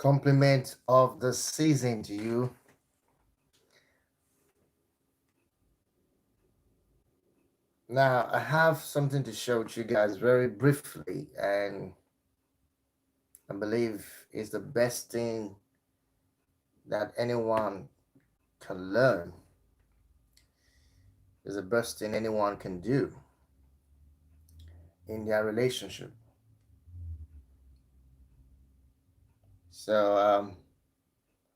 Compliment of the season to you. Now, I have something to share with you guys very briefly, and I believe it's the best thing that anyone can learn, is the best thing anyone can do in their relationship. So,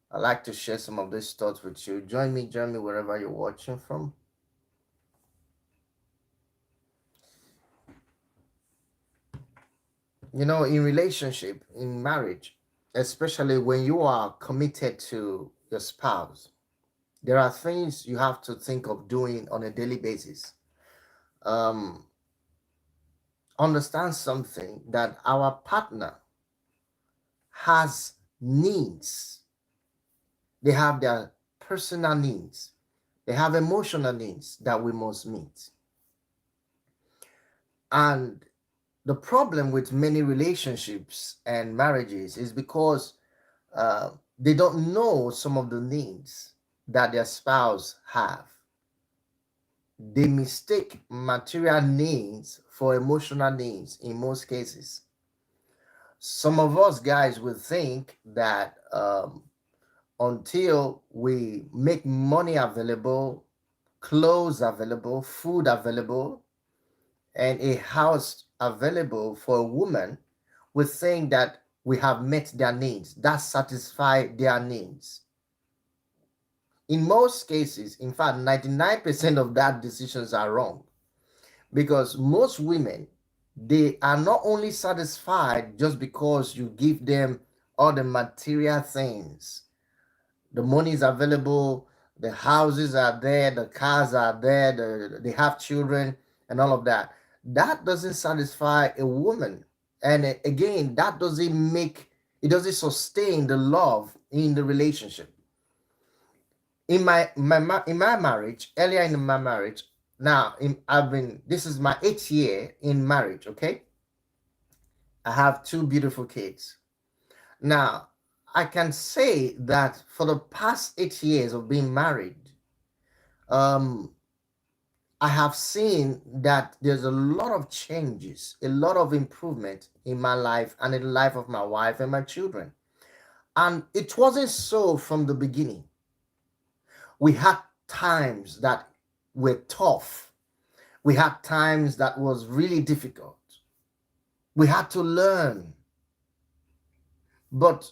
I'd like to share some of these thoughts with you. Join me wherever you're watching from. In relationship, in marriage, especially when you are committed to your spouse, there are things you have to think of doing on a daily basis. Um, Understand something that our partner has needs. They have their personal needs, they have emotional needs that we must meet. And the problem with many relationships and marriages is because they don't know some of the needs that their spouse have. They mistake material needs for emotional needs in most cases. Some of us guys will think that until we make money available, clothes available, food available, and a house available for a woman, we think that we have met their needs, that satisfy their needs. In most cases, in fact, 99% of that decisions are wrong, because most women, they are not only satisfied just because you give them all the material things. The money is available, the houses are there, the cars are there, they have children and all of that. That doesn't satisfy a woman. And again, that doesn't make, it doesn't sustain the love in the relationship. In my marriage, earlier in my marriage, now this is my 8th year in marriage. Okay, I have two beautiful kids. Now, I can say that for the past 8 years of being married, um, I have seen that there's a lot of changes, a lot of improvement in my life and in the life of my wife and my children. And it wasn't so from the beginning. We had times that were tough. We had times that was really difficult. We had to learn. But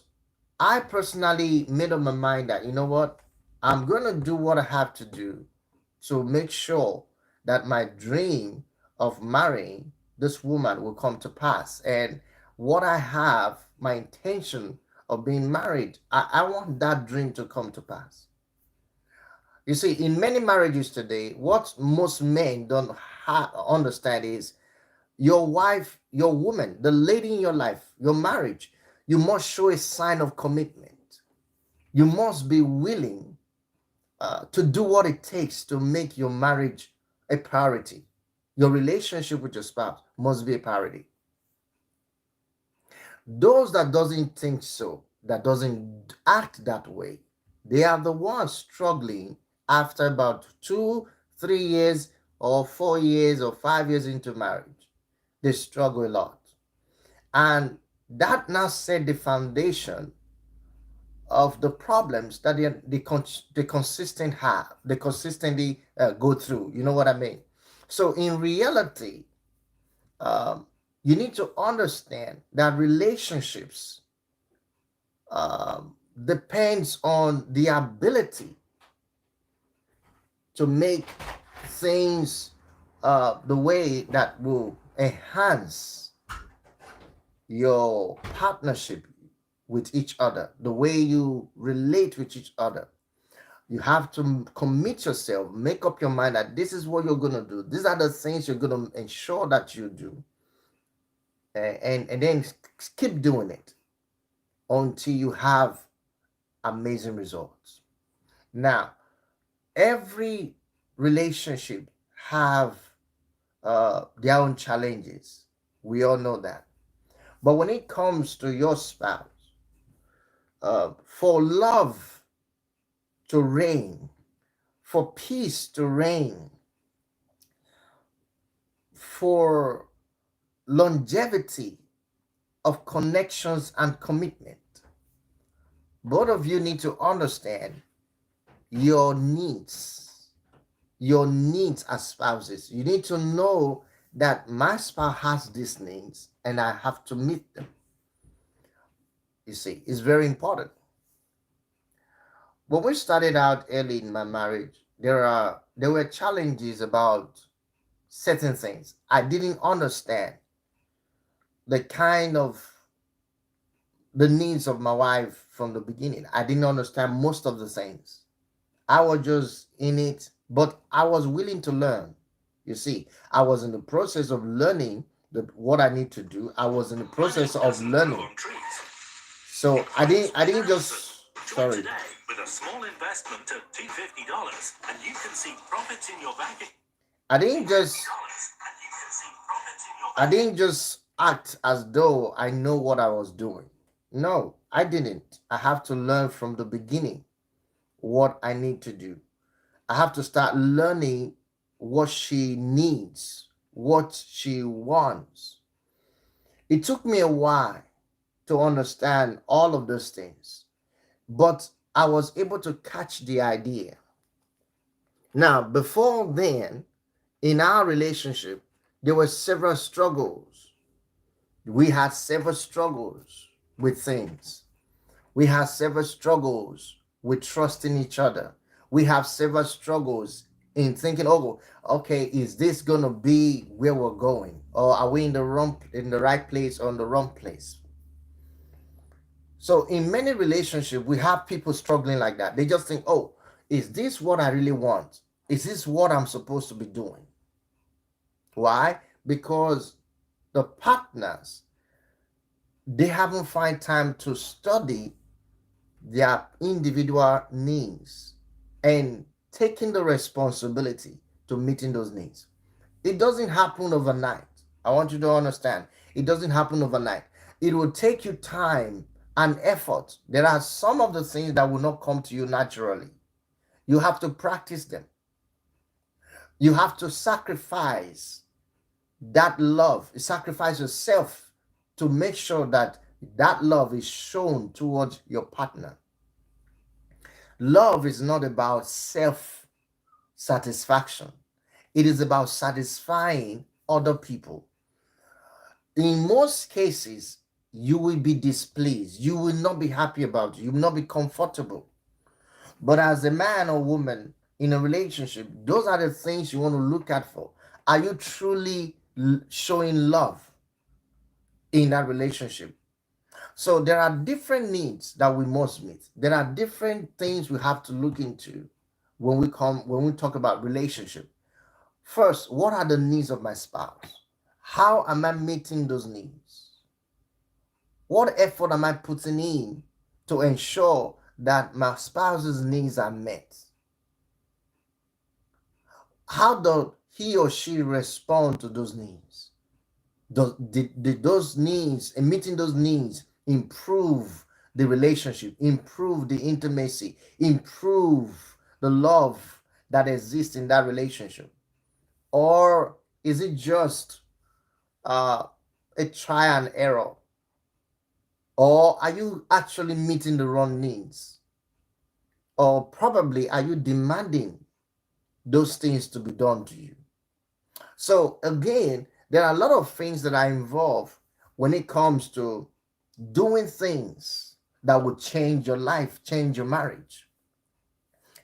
I personally made up my mind that, you know what, I'm going to do what I have to do to make sure that my dream of marrying this woman will come to pass. And what I have, my intention of being married, I want that dream to come to pass. You see, in many marriages today, what most men don't understand is your wife, your woman, the lady in your life, your marriage, you must show a sign of commitment. You must be willing to do what it takes to make your marriage a priority. Your relationship with your spouse must be a priority. Those that doesn't think so, that doesn't act that way, they are the ones struggling after about 2 3 years or 4 years or 5 years into marriage. They struggle a lot, and that now set the foundation of the problems that they consistent have, they consistently go through. You know what I mean? So in reality, um, you need to understand that relationships depends on the ability to make things the way that will enhance your partnership with each other, the way you relate with each other. You have to commit yourself, make up your mind that this is what you're going to do. These are the things you're going to ensure that you do. And then keep doing it until you have amazing results. Now, every relationship have their own challenges. We all know that. But when it comes to your spouse, for love to reign, for peace to reign, for longevity of connections and commitment, both of you need to understand your needs, your needs as spouses. You need to know that my spouse has these needs and I have to meet them. You see, it's very important. When we started out early in my marriage, there were challenges about certain things. I didn't understand the kind of the needs of my wife from the beginning. I didn't understand most of the things. I was just in it, but I was willing to learn. You see, I was in the process of learning what I need to do. I was in the process of learning. So I didn't just sorry. Today with a small investment of $250 and you can see profits in your bank. I didn't just I didn't just act as though I know what I was doing. No, I didn't. I have to learn from the beginning what I need to do. I have to start learning what she needs, what she wants. It took me a while to understand all of those things, but I was able to catch the idea. Now, before then, in our relationship, there were several struggles. We had several struggles with things. We have several struggles with trusting each other. We have several struggles in thinking, oh, okay, is this gonna be where we're going? Or are we in the right place or in the wrong place? So in many relationships, we have people struggling like that. They just think, oh, is this what I really want? Is this what I'm supposed to be doing? Why? Because the partners, they haven't find time to study their individual needs and taking the responsibility to meeting those needs. It doesn't happen overnight. I want you to understand. It doesn't happen overnight. It will take you time and effort. There are some of the things that will not come to you naturally. You have to practice them. You have to sacrifice that love, sacrifice yourself to make sure that that love is shown towards your partner. Love is not about self satisfaction, it is about satisfying other people. In most cases, you will be displeased, you will not be happy about it, you will not be comfortable. But as a man or woman in a relationship, those are the things you want to look at for. Are you truly showing love in that relationship? So there are different needs that we must meet. There are different things we have to look into when we talk about relationship. First, what are the needs of my spouse? How am I meeting those needs? What effort am I putting in to ensure that my spouse's needs are met? How does he or she respond to those needs? Did those needs and meeting those needs improve the relationship, improve the intimacy, improve the love that exists in that relationship? Or is it just uh, a try and error? Or are you actually meeting the wrong needs? Or probably are you demanding those things to be done to you? So again, there are a lot of things that are involved when it comes to doing things that would change your life, change your marriage.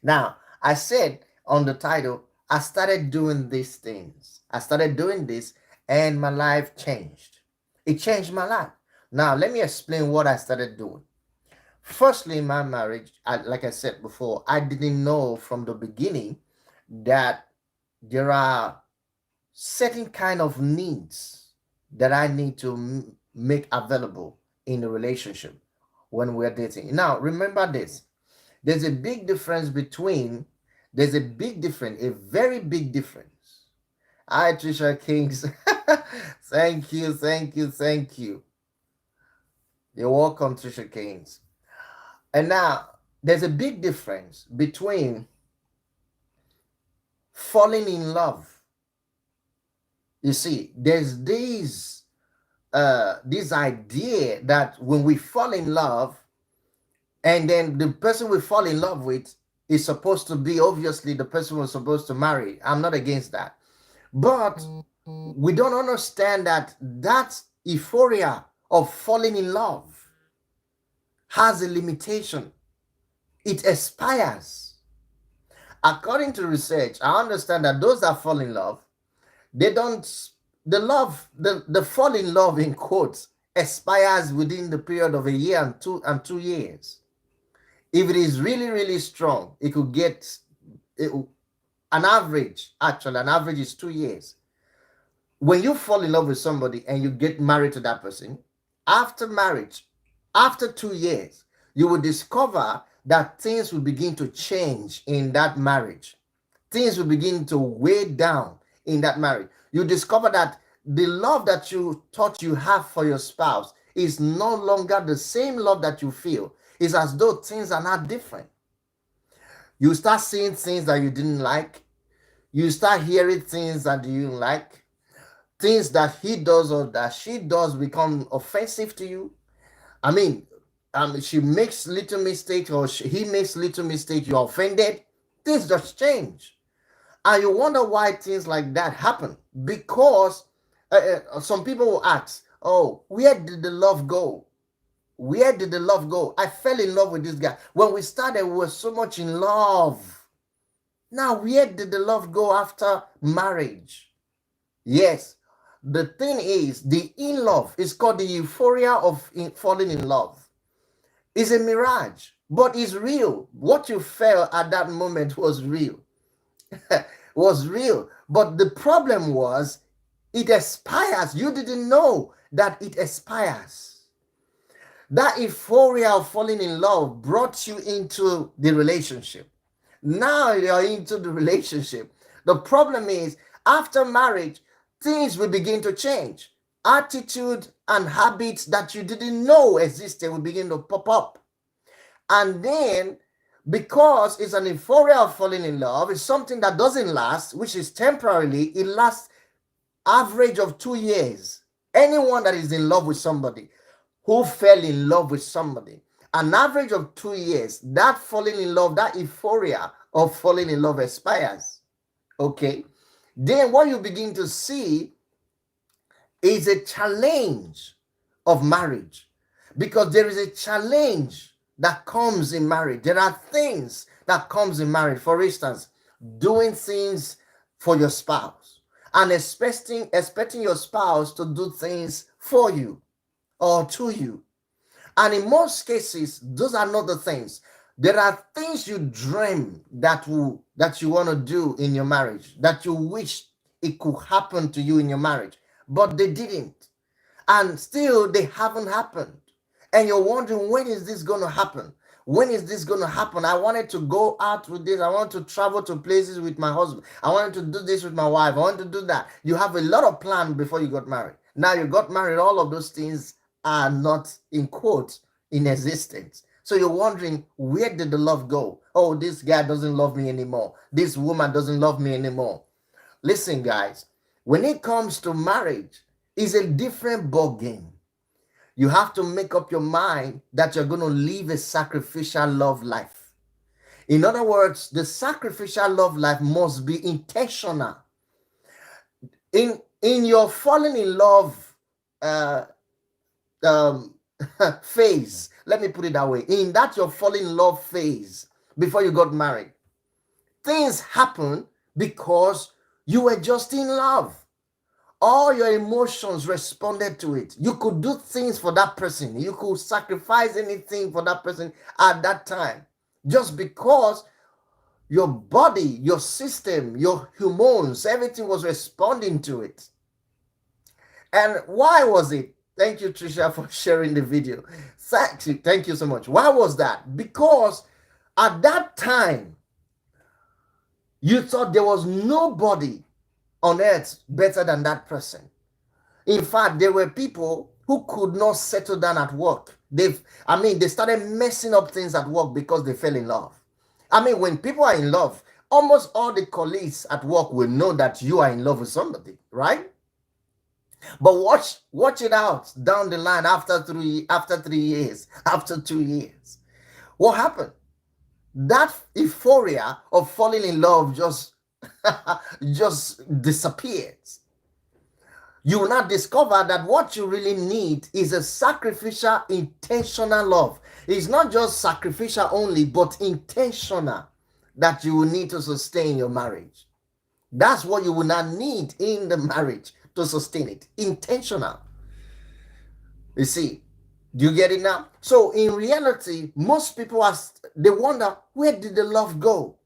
Now, I said on the title, I started doing these things. I started doing this and my life changed. It changed my life. Now, let me explain what I started doing. Firstly, in my marriage, like I said before, I didn't know from the beginning that there are certain kind of needs that I need to make available in a relationship when we're dating. Now, remember this. There's a big difference between, there's a big difference, a very big difference. Hi, Trisha Kings. Thank you, thank you, thank you. You're welcome, Trisha Kings. And now there's a big difference between falling in love. You see, there's this idea that when we fall in love, and then the person we fall in love with is supposed to be obviously the person we're supposed to marry. I'm not against that. But we don't understand that that euphoria of falling in love has a limitation. It expires. According to research, I understand that those that fall in love, they don't, the fall in love in quotes expires within the period of a year and 2 years. If it is really, really strong, it could get it, an average. Actually, an average is 2 years. When you fall in love with somebody and you get married to that person, after marriage, after 2 years, you will discover that things will begin to change in that marriage. Things will begin to weigh down in that marriage. You discover that the love that you thought you have for your spouse is no longer the same love that you feel. It's as though things are not different. You start seeing things that you didn't like. You start hearing things that you didn't like. Things that he does or that she does become offensive to you. I mean, she makes little mistakes or he makes little mistakes, you're offended. Things just change. And you wonder why things like that happen. Because some people will ask, oh, where did the love go? Where did the love go? I fell in love with this guy. When we started, we were so much in love. Now, where did the love go after marriage? Yes, the thing is, the in love is called the euphoria of falling in love. It's a mirage, but it's real. What you felt at that moment was real. Was real. But the problem was it expires. You didn't know that it expires. That euphoria of falling in love brought you into the relationship. Now you're into the relationship. The problem is, after marriage, things will begin to change. Attitude and habits that you didn't know existed will begin to pop up. And then, because it's an euphoria of falling in love, it's something that doesn't last, which is temporarily, it lasts average of 2 years. Anyone that is in love with somebody, who fell in love with somebody, an average of 2 years, that falling in love, that euphoria of falling in love expires. Okay? Then what you begin to see is a challenge of marriage, because there is a challenge that comes in marriage. There are things that comes in marriage. For instance, doing things for your spouse and expecting your spouse to do things for you or to you. And in most cases, those are not the things. There are things you dream that you want to do in your marriage, that you wish it could happen to you in your marriage, but they didn't. And still they haven't happened. And you're wondering, when is this going to happen? When is this going to happen? I wanted to go out with this. I want to travel to places with my husband. I wanted to do this with my wife. I want to do that. You have a lot of plans before you got married. Now you got married, all of those things are not in quotes in existence. So you're wondering, where did the love go? Oh, this guy doesn't love me anymore. This woman doesn't love me anymore. Listen, guys, when it comes to marriage, it's a different ball game. You have to make up your mind that you're going to live a sacrificial love life. In other words, the sacrificial love life must be intentional. In your falling in love uh, um, phase, let me put it that way. In that your falling in love phase before you got married, things happen because you were just in love. All your emotions responded to it. You could do things for that person. You could sacrifice anything for that person at that time. Just because your body, your system, your hormones, everything was responding to it. And why was it? Thank you, Trisha, for sharing the video. Thank you so much. Why was that? Because at that time, you thought there was nobody on earth better than that person. In fact, there were people who could not settle down at work. They started messing up things at work because they fell in love. I mean, when people are in love, almost all the colleagues at work will know that you are in love with somebody, right? But watch it out down the line after 3 years, after 2 years. What happened? That euphoria of falling in love just disappears. You will not discover that what you really need is a sacrificial, intentional love. It's not just sacrificial only, but intentional that you will need to sustain your marriage. That's what you will not need in the marriage to sustain it. Intentional. You see, do you get it now? So in reality, most people they wonder, where did the love go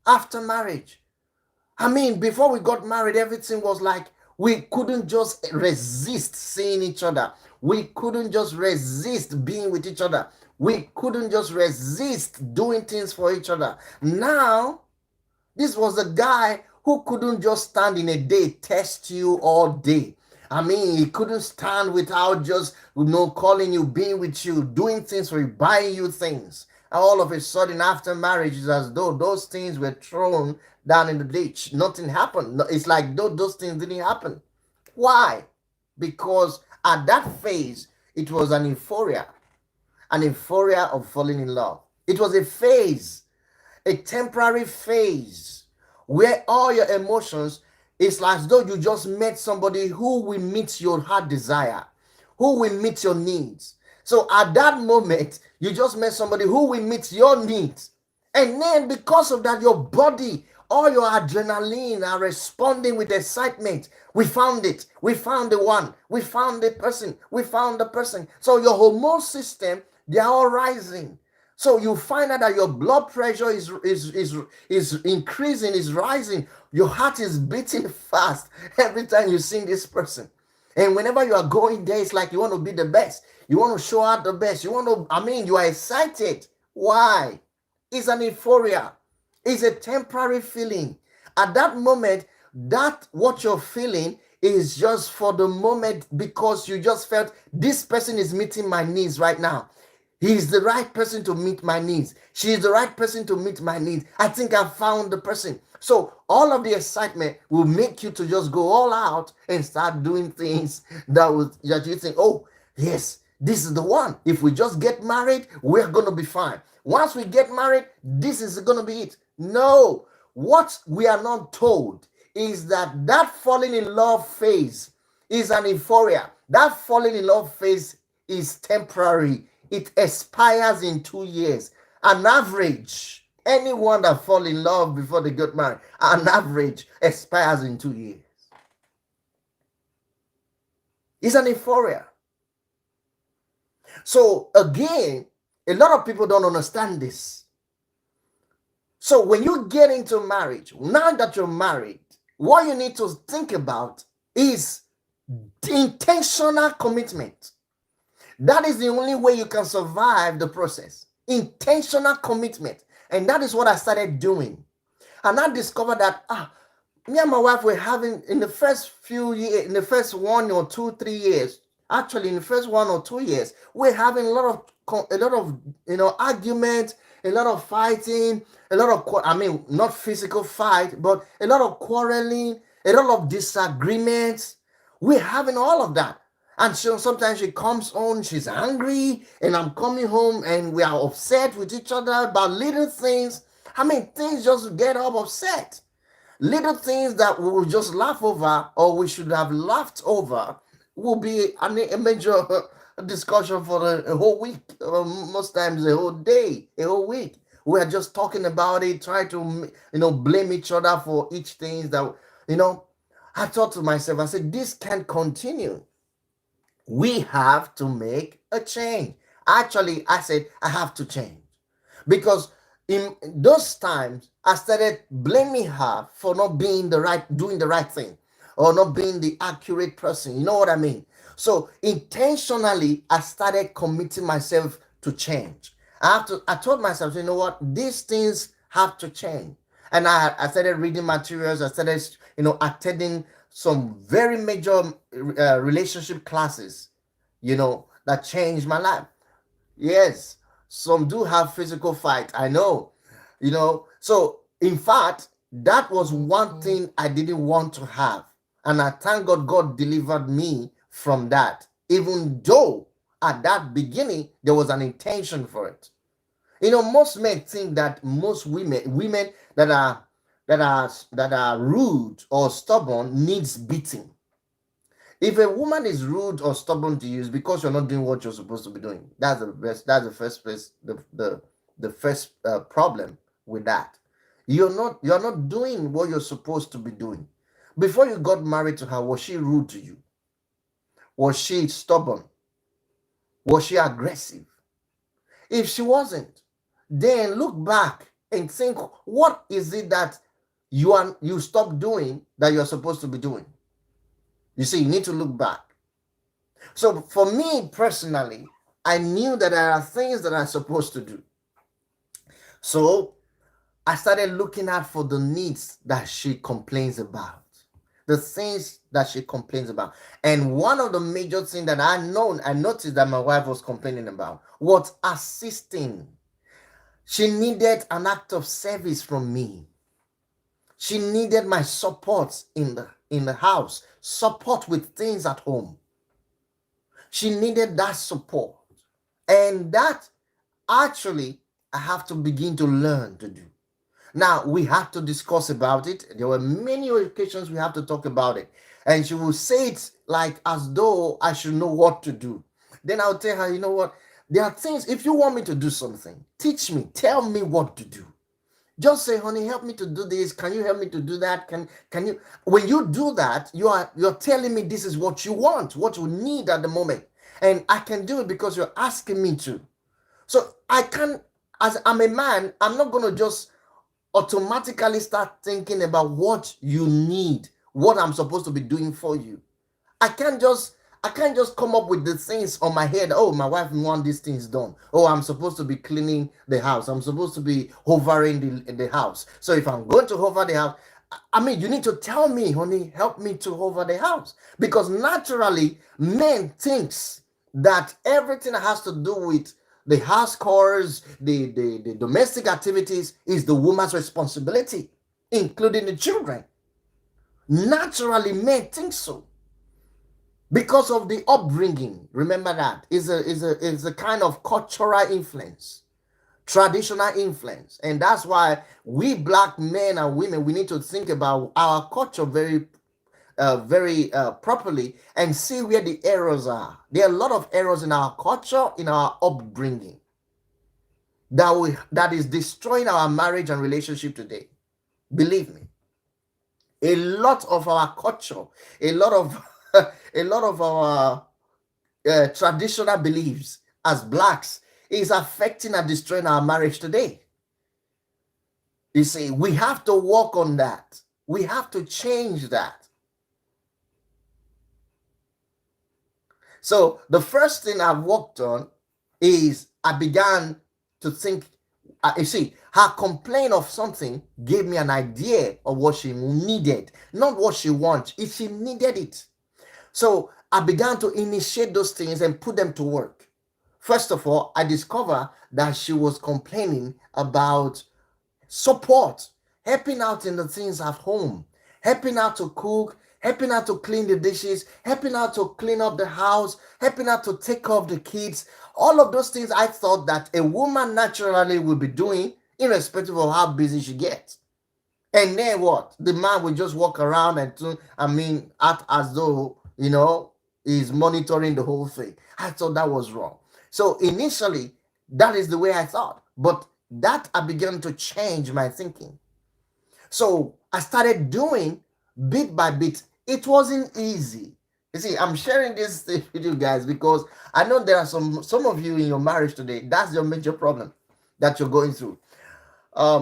after marriage? I mean, before we got married, everything was like we couldn't just resist seeing each other. We couldn't just resist being with each other. We couldn't just resist doing things for each other. Now, this was a guy who couldn't just stand in a day, test you all day. I mean, he couldn't stand without just, calling you, being with you, doing things for you, buying you things. And all of a sudden, after marriage, it's as though those things were thrown down in the ditch. Nothing happened. It's like those things didn't happen. Why? Because at that phase, it was an euphoria of falling in love. It was a phase, a temporary phase where all your emotions, it's like as though you just met somebody who will meet your heart desire, who will meet your needs. So at that moment, you just met somebody who will meet your needs. And then because of that, your body, all your adrenaline are responding with excitement. We found it. We found the one. We found the person. We found the person. So your hormone system, they are all rising. So you find out that your blood pressure is increasing, is rising. Your heart is beating fast every time you see this person. And whenever you are going there, it's like you want to be the best. You want to show out the best. You are excited. Why? It's an euphoria. It's a temporary feeling. At that moment, that what you're feeling is just for the moment because you just felt this person is meeting my needs right now. He's the right person to meet my needs. She's the right person to meet my needs. I think I found the person. So all of the excitement will make you to just go all out and start doing things that you think, oh, yes, this is the one. If we just get married, we're going to be fine. Once we get married, this is going to be it. No, what we are not told is that falling in love phase is an euphoria. That falling in love phase is temporary. It expires in 2 years. An average, anyone that fall in love before they get married, an average expires in 2 years. It's an euphoria. So again, a lot of people don't understand this. So when you get into marriage, now that you're married, what you need to think about is the intentional commitment. That is the only way you can survive the process. Intentional commitment. And that is what I started doing. And I discovered that me and my wife were having in the first few years, in the first 1 or 2, 3 years, actually in the first 1 or 2 years, we're having a lot of arguments, a lot of fighting, a lot of not physical fight, but a lot of quarreling, a lot of disagreements. We're having all of that. And so sometimes she comes home, she's angry, and I'm coming home and we are upset with each other about little things. Things just get up upset. Little things that we will just laugh over or we should have laughed over will be a major discussion for a whole week, most times a whole day, a whole week. We are just talking about it, trying to, blame each other for each thing that, I thought to myself, I said, this can't continue. We have to make a change. Actually, I said, I have to change. Because in those times, I started blaming her for not doing the right thing, or not being the accurate person. You know what I mean? So intentionally, I started committing myself to change. I told myself, you know what? These things have to change. And I started reading materials. I started, attending some very major relationship classes. that changed my life. Yes, some do have physical fight, I know. So in fact, that was one thing I didn't want to have. And I thank God delivered me from that. Even though at that beginning there was an intention for it. Most men think that most women that are rude or stubborn needs beating. If a woman is rude or stubborn to you, it's because you're not doing what you're supposed to be doing. That's the best. That's the first place. The first problem with that. You're not doing what you're supposed to be doing. Before you got married to her, was she rude to you? Was she stubborn? Was she aggressive? If she wasn't, then look back and think, what is it that you stopped doing that you're supposed to be doing? You see, you need to look back. So for me personally, I knew that there are things that I'm supposed to do. So I started looking out for the needs that she complains about, the things that she complains about. And one of the major things that I noticed that my wife was complaining about was assisting. She needed an act of service from me. She needed my support in the house, support with things at home. She needed that support. And that actually I have to begin to learn to do. Now we have to discuss about it. There were many occasions we have to talk about it. And she will say it like as though I should know what to do. Then I'll tell her, you know what? There are things, if you want me to do something, teach me, tell me what to do. Just say, honey, help me to do this. Can you help me to do that? Can you when you do that, you're telling me this is what you want, what you need at the moment. And I can do it because you're asking me to. So I can, as I'm a man, I'm not gonna just automatically start thinking about what you need, what I'm supposed to be doing for you. I can't just I can't just come up with the things on my head. Oh, my wife wants these things done. Oh, I'm supposed to be cleaning the house. I'm supposed to be hovering the house. So if I'm going to hover the house, I mean, you need to tell me, honey, help me to hover the house. Because naturally, men thinks that everything that has to do with the house chores, the domestic activities is the woman's responsibility, including the children. Naturally, men think so because of the upbringing. Remember that is a kind of cultural influence, traditional influence, and that's why we black men and women, we need to think about our culture very properly and see where the errors are. There are a lot of errors in our culture, in our upbringing, that is destroying our marriage and relationship today. Believe me, a lot of our culture, a lot of a lot of our traditional beliefs as blacks is affecting and destroying our marriage today. You see, we have to work on that. We have to change that. So the first thing I've worked on is I began to think. You see, her complaint of something gave me an idea of what she needed, not what she wants. If she needed it, so I began to initiate those things and put them to work. First of all, I discovered that she was complaining about support, helping out in the things at home, helping out to cook, helping out to clean the dishes, helping out to clean up the house, helping out to take care of the kids. All of those things I thought that a woman naturally would be doing, irrespective of how busy she gets. And then what? The man will just walk around and act as though, he's monitoring the whole thing. I thought that was wrong. So initially, that is the way I thought. But that I began to change my thinking. So I started doing bit by bit. It wasn't easy. You see, I'm sharing this with you guys because I know there are some of you in your marriage today. That's your major problem that you're going through.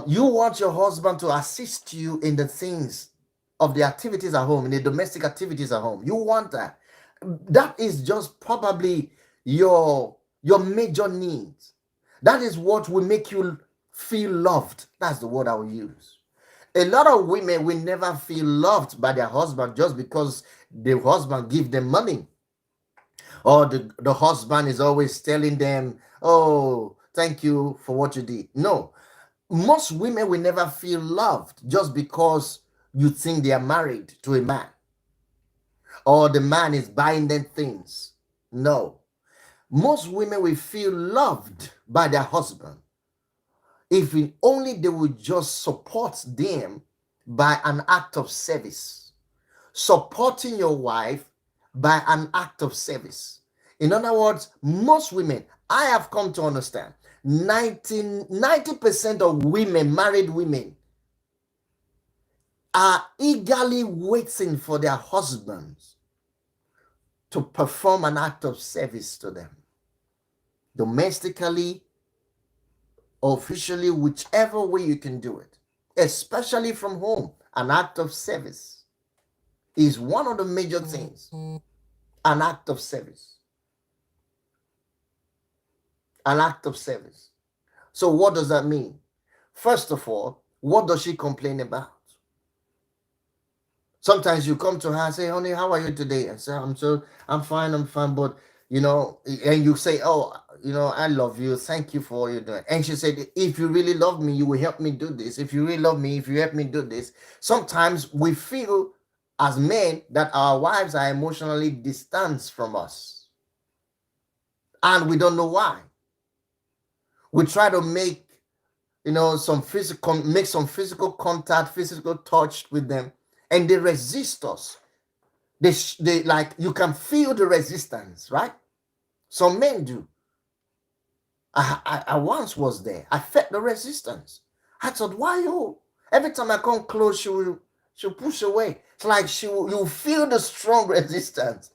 You want your husband to assist you in the things of the activities at home, in the domestic activities at home. You want that. That is just probably your major needs. That is what will make you feel loved. That's the word I will use. A lot of women will never feel loved by their husband just because the husband give them money or the husband is always telling them, oh, thank you for what you did. No, most women will never feel loved just because you think they are married to a man or the man is buying them things. No, most women will feel loved by their husband if only they would just support them by an act of service. Supporting your wife by an act of service. In other words, most women, I have come to understand, 90% of women, married women, are eagerly waiting for their husbands to perform an act of service to them, domestically, officially, whichever way you can do it, especially from home. An act of service is one of the major things. An act of service. An act of service. So what does that mean? First of all, what does she complain about? Sometimes you come to her and say, honey, how are you today? And say, I'm fine, but and you say, oh, I love you. Thank you for what you're doing. And she said, if you really love me, you will help me do this. If you really love me, if you help me do this. Sometimes we feel as men that our wives are emotionally distanced from us. And we don't know why. We try to make some physical contact, physical touch with them, and they resist us. They like, you can feel the resistance, right? Some men do. I once was there. I felt the resistance. I thought, why you? Every time I come close, she'll push away. It's like you feel the strong resistance.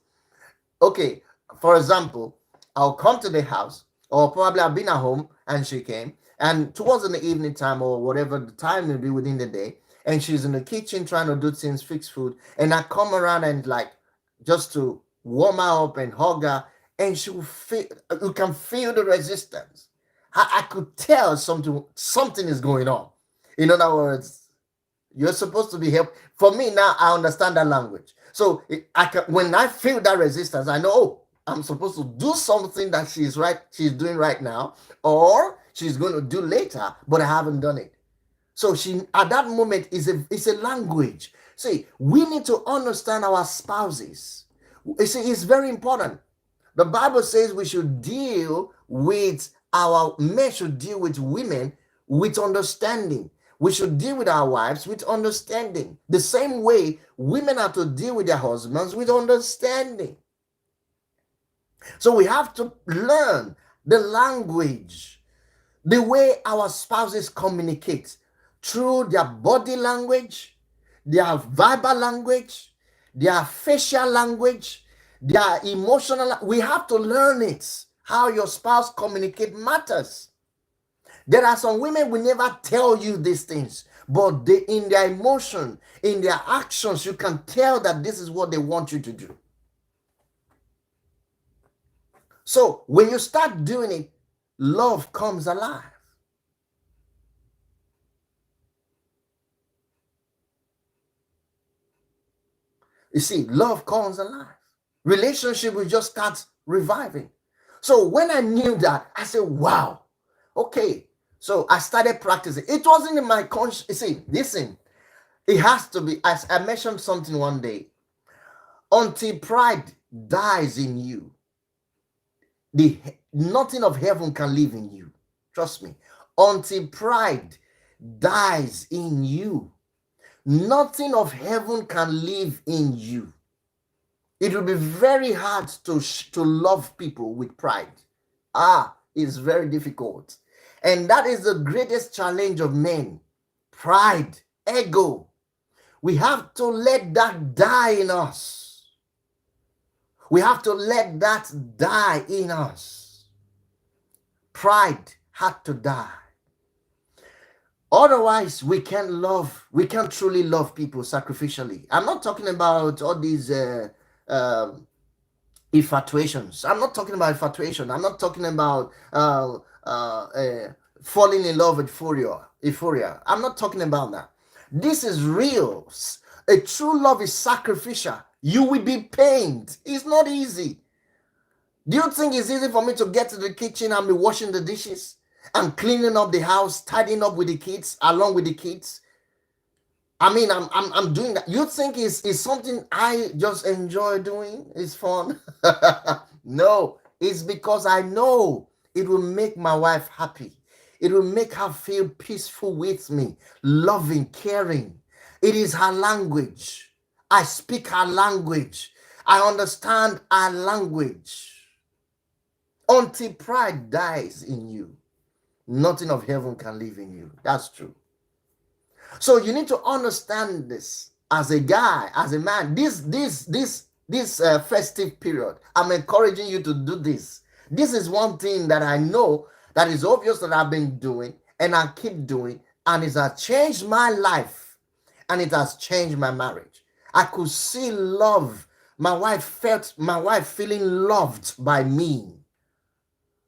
Okay, for example, I'll come to the house, or probably I've been at home and she came, and towards in the evening time or whatever the time may be within the day, and she's in the kitchen trying to do things, fix food, and I come around and like just to warm her up and hug her, and she will feel, you can feel the resistance. I could tell something is going on. In other words, you're supposed to be helped. For me now, I understand that language. So when I feel that resistance, I know, oh, I'm supposed to do something that she's doing right now, or she's going to do later, but I haven't done it. So she, at that moment, is a language. See, we need to understand our spouses. You see, it's very important. The Bible says we should deal with men should deal with women with understanding. We should deal with our wives with understanding. The same way women have to deal with their husbands with understanding. So we have to learn the language, the way our spouses communicate through their body language, their verbal language, their facial language, their emotional. We have to learn it. How your spouse communicate matters. There are some women will never tell you these things, but in their emotion, in their actions, you can tell that this is what they want you to do. So when you start doing it, love comes alive. You see, love comes alive. Relationship will just start reviving. So when I knew that, I said, wow, okay. So I started practicing. It wasn't in my conscience. You see, listen, it has to be, as I mentioned something one day, until pride dies in you, nothing of heaven can live in you. Trust me. Until pride dies in you, nothing of heaven can live in you. It will be very hard to love people with pride. It's very difficult. And that is the greatest challenge of men. Pride, ego. We have to let that die in us. We have to let that die in us. Pride had to die. Otherwise, we can't truly love people sacrificially. I'm not talking about all these infatuations. I'm not talking about infatuation. I'm not talking about falling in love with euphoria. I'm not talking about that. This is real. A true love is sacrificial. You will be pained. It's not easy. Do you think it's easy for me to get to the kitchen and be washing the dishes and cleaning up the house, tidying up with the kids, along with the kids? I mean, I'm doing that. You think it's something I just enjoy doing? It's fun. No, it's because I know it will make my wife happy. It will make her feel peaceful with me, loving, caring. It is her language. I speak her language. I understand her language. Until pride dies in you, nothing of heaven can live in you. That's true. So you need to understand this as a guy, as a man. This festive period, I'm encouraging you to do this. This is one thing that I know that is obvious that I've been doing and I keep doing, and it has changed my life and it has changed my marriage. I could see love. My wife feeling loved by me,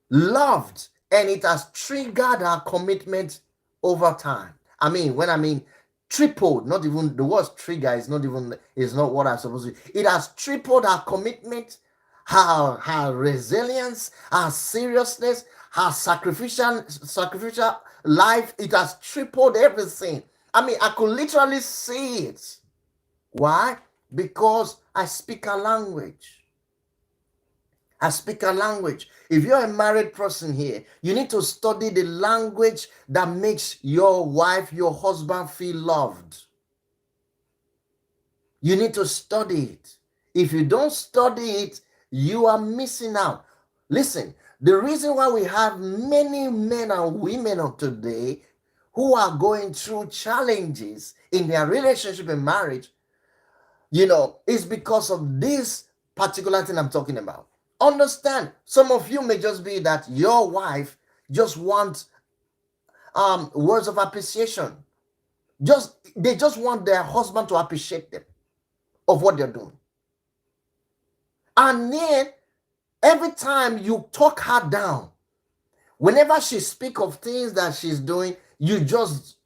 loved, and it has triggered our commitment over time. When I mean tripled, not even the word trigger is not what I'm supposed to. It has tripled our commitment, her resilience, our seriousness, her sacrificial life. It has tripled everything. I mean, I could literally see it. Why? Because I speak a language. I speak a language. If you're a married person here, you need to study the language that makes your wife, your husband feel loved. You need to study it. If you don't study it, you are missing out. Listen, the reason why we have many men and women of today who are going through challenges in their relationship and marriage, is because of this particular thing I'm talking about. Understand, some of you may just be that your wife just wants words of appreciation. They just want their husband to appreciate them of what they're doing. And then every time you talk her down, whenever she speak of things that she's doing, you just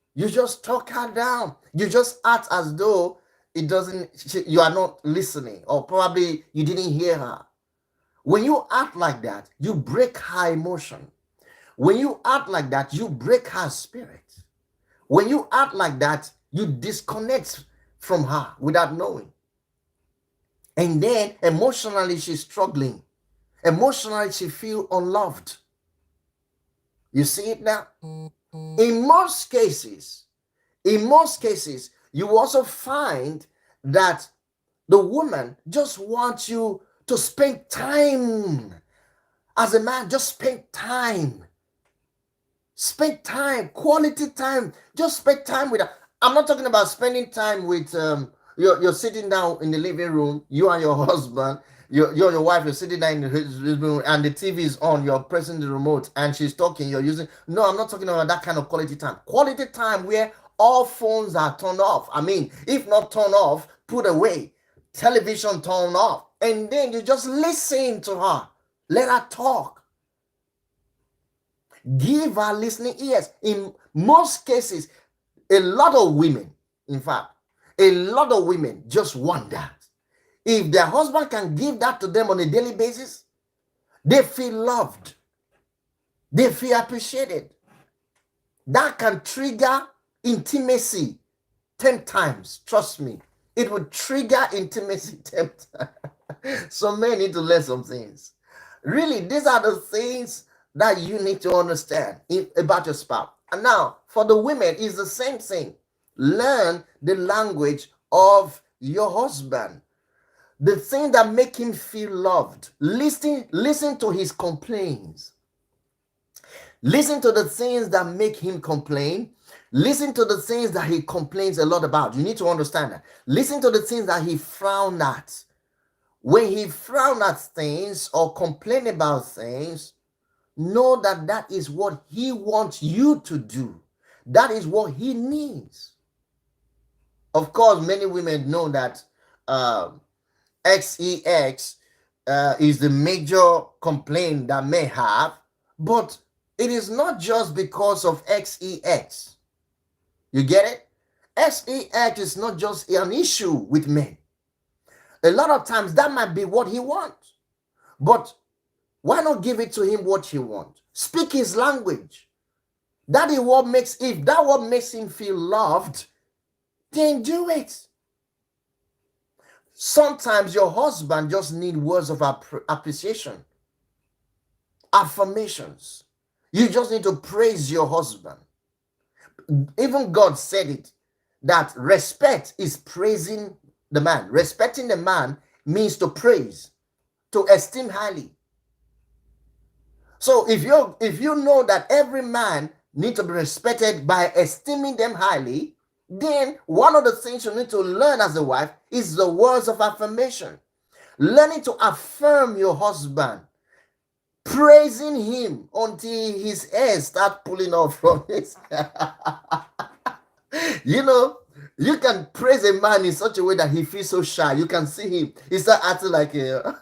talk her down. You just act as though you are not listening, or probably you didn't hear her. When you act like that, you break her emotion. When you act like that, you break her spirit. When you act like that, you disconnect from her without knowing. And then emotionally, she's struggling. Emotionally, she feels unloved. You see it now? In most cases, you also find that the woman just wants you to spend time. As a man, just spend time. Spend time, quality time. Just spend time with her. I'm not talking about spending time with you're sitting down in the living room, you and your husband, your wife, you're sitting down in the living room and the TV is on, you're pressing the remote and she's talking, you're using. No, I'm not talking about that kind of quality time. Quality time where all phones are turned off. I mean, if not turned off, put away. Television turned off. And then you just listen to her. Let her talk. Give her listening ears. In most cases, a lot of women, in fact, a lot of women just want that. If their husband can give that to them on a daily basis, they feel loved. They feel appreciated. That can trigger intimacy 10 times. Trust me. It would trigger intimacy 10 times. So men need to learn some things. Really, these are the things that you need to understand about your spouse. And now, for the women, it's the same thing. Learn the language of your husband. The thing that make him feel loved. Listen to his complaints. Listen to the things that make him complain. Listen to the things that he complains a lot about. You need to understand that. Listen to the things that he frowned at. When he frown at things or complain about things, know that that is what he wants you to do. That is what he needs. Of course, many women know that XEX is the major complaint that may have, but it is not just because of XEX. You get it? XEX is not just an issue with men. A lot of times that might be what he wants, but Why not give it to him what he wants? Speak his language. That is what makes, if that what makes him feel loved, then do it. Sometimes your husband just need words of appreciation, affirmations. You just need to praise your husband. Even God said it, that respect is praising the man. Respecting the man means to praise, to esteem highly. So if you know that every man needs to be respected by esteeming them highly, then one of the things you need to learn as a wife is the words of affirmation. Learning to affirm your husband, praising him until his hair start pulling off from his you know, you can praise a man in such a way that he feels so shy. You can see him. He start acting like a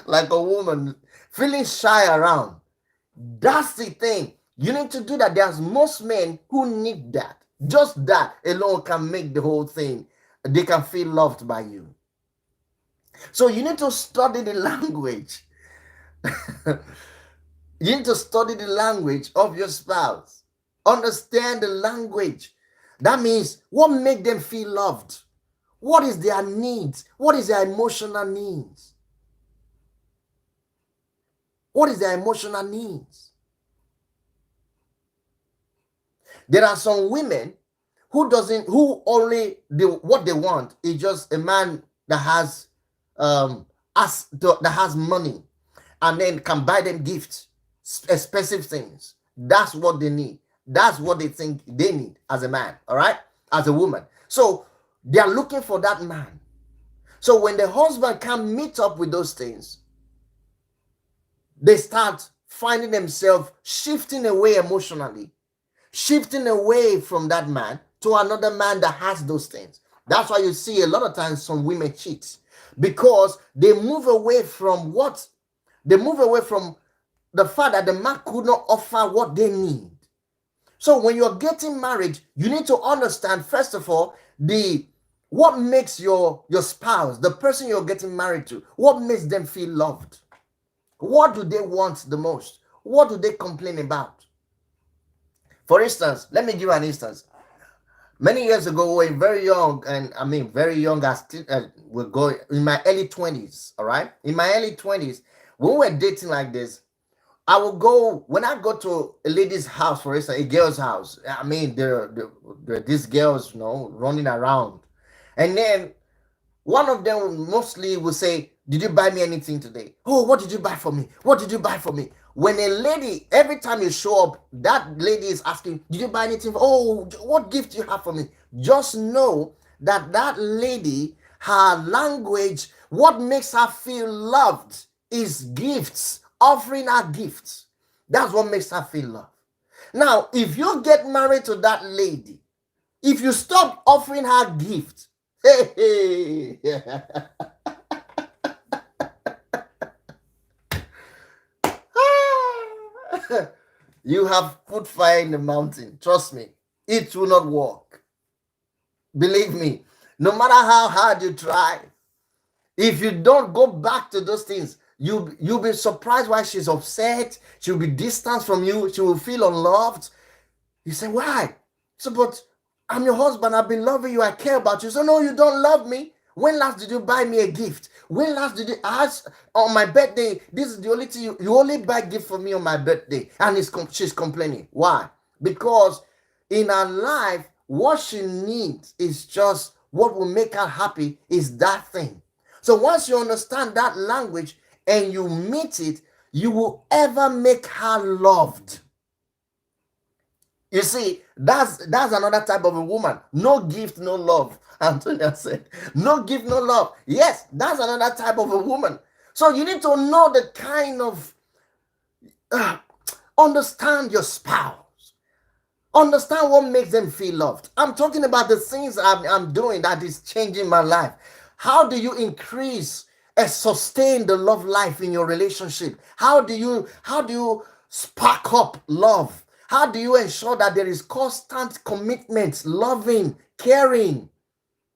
like a woman, feeling shy around. That's the thing. You need to do that. There's most men who need that. Just that alone can make the whole thing. They can feel loved by you. So you need to study the language. You need to study the language of your spouse. Understand the language. That means what makes them feel loved. What is their needs? What is their emotional needs? What is their emotional needs? There are some women who only what they want is just a man that has that has money, and then can buy them gifts, expensive things. That's what they need. That's what they think they need as a man, all right? As a woman. So they are looking for that man. So when the husband can't meet up with those things, they start finding themselves shifting away emotionally, shifting away from that man to another man that has those things. That's why you see a lot of times some women cheat, because they move away from the fact that the man could not offer what they need. So when you're getting married, you need to understand, first of all, what makes your spouse, the person you're getting married to, what makes them feel loved. What do they want the most? What do they complain about? For instance, let me give you an instance. Many years ago, we were very young, and I mean very young, we're going in my early 20s, all right? In my early 20s, when we were dating like this, I will go, when I go to a lady's house, for instance, a girl's house. I mean, there these girls, running around. And then one of them mostly will say, "Did you buy me anything today? Oh, what did you buy for me? What did you buy for me?" When a lady, every time you show up, that lady is asking, "Did you buy anything? Oh, what gift do you have for me?" Just know that that lady, her language, what makes her feel loved is gifts, offering her gifts. That's what makes her feel loved. Now, if you get married to that lady, if you stop offering her gifts, hey, you have put fire in the mountain. Trust me, it will not work. Believe me, no matter how hard you try, if you don't go back to those things, you'll be surprised why she's upset. She'll be distant from you. She will feel unloved. You say, why? So, but I'm your husband. I've been loving you. I care about you. So, no, you don't love me. When last did you buy me a gift? When last did you ask on my birthday? This is the only thing you only buy gift for me on my birthday. And she's complaining. Why? Because in her life, what she needs is just what will make her happy is that thing. So once you understand that language and you meet it, you will ever make her loved. You see, that's another type of a woman. No gift, no love. Antonia said, no gift, no love. Yes, that's another type of a woman. So you need to know the kind of, understand your spouse. Understand what makes them feel loved. I'm talking about the things I'm doing that is changing my life. How do you increase and sustain the love life in your relationship? How do you spark up love? How do you ensure that there is constant commitment, loving, caring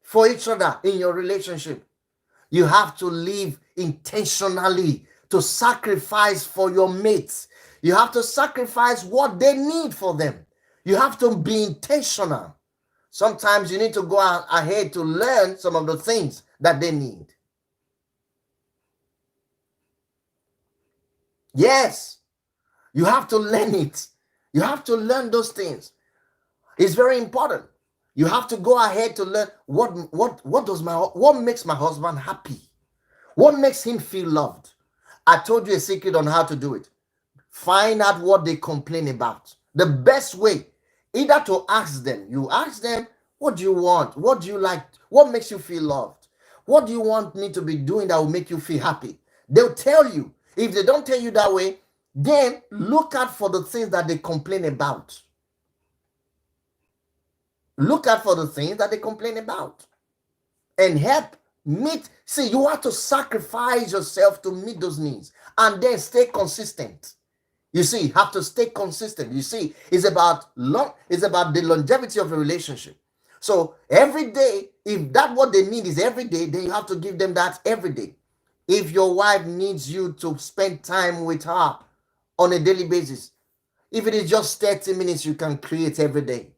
for each other in your relationship? You have to live intentionally to sacrifice for your mates. You have to sacrifice what they need for them. You have to be intentional. Sometimes you need to go ahead to learn some of the things that they need. Yes, you have to learn it. You have to learn those things. It's very important. You have to go ahead to learn what makes my husband happy. What makes him feel loved? I told you a secret on how to do it. Find out what they complain about. The best way, either to ask them, you ask them, what do you want? What do you like? What makes you feel loved? What do you want me to be doing that will make you feel happy? They'll tell you. If they don't tell you that way, then look out for the things that they complain about. Look out for the things that they complain about and help meet. See, you have to sacrifice yourself to meet those needs and then stay consistent. You see, you have to stay consistent. You see, it's about the longevity of a relationship. So every day, if that what they need is every day, then you have to give them that every day. If your wife needs you to spend time with her on a daily basis, if it is just 30 minutes you can create every day,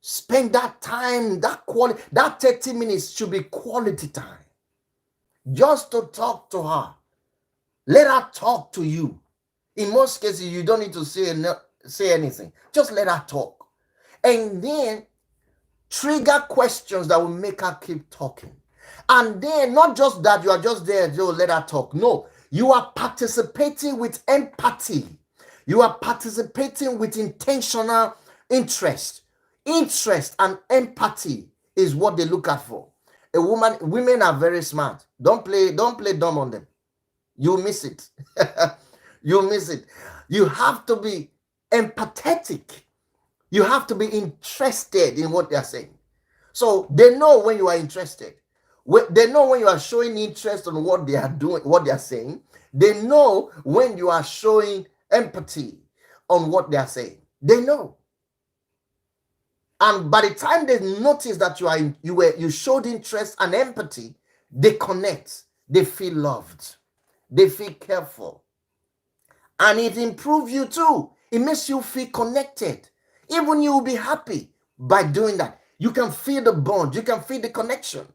spend that time, that 30 minutes should be quality time. Just to talk to her. Let her talk to you. In most cases, you don't need to say anything. Just let her talk. And then trigger questions that will make her keep talking. And then not just that you are just there to let her talk. No, you are participating with empathy. You are participating with intentional interest. Interest and empathy is what they look at for. Women are very smart. Don't play dumb on them. You miss it. You miss it. You have to be empathetic. You have to be interested in what they are saying. So they know when you are interested. They know when you are showing interest on what they are doing, what they are saying. They know when you are showing empathy on what they are saying. They know. And by the time they notice that you showed interest and empathy, they connect. They feel loved. They feel careful. And it improves you too. It makes you feel connected. Even you will be happy by doing that. You can feel the bond. You can feel the connection.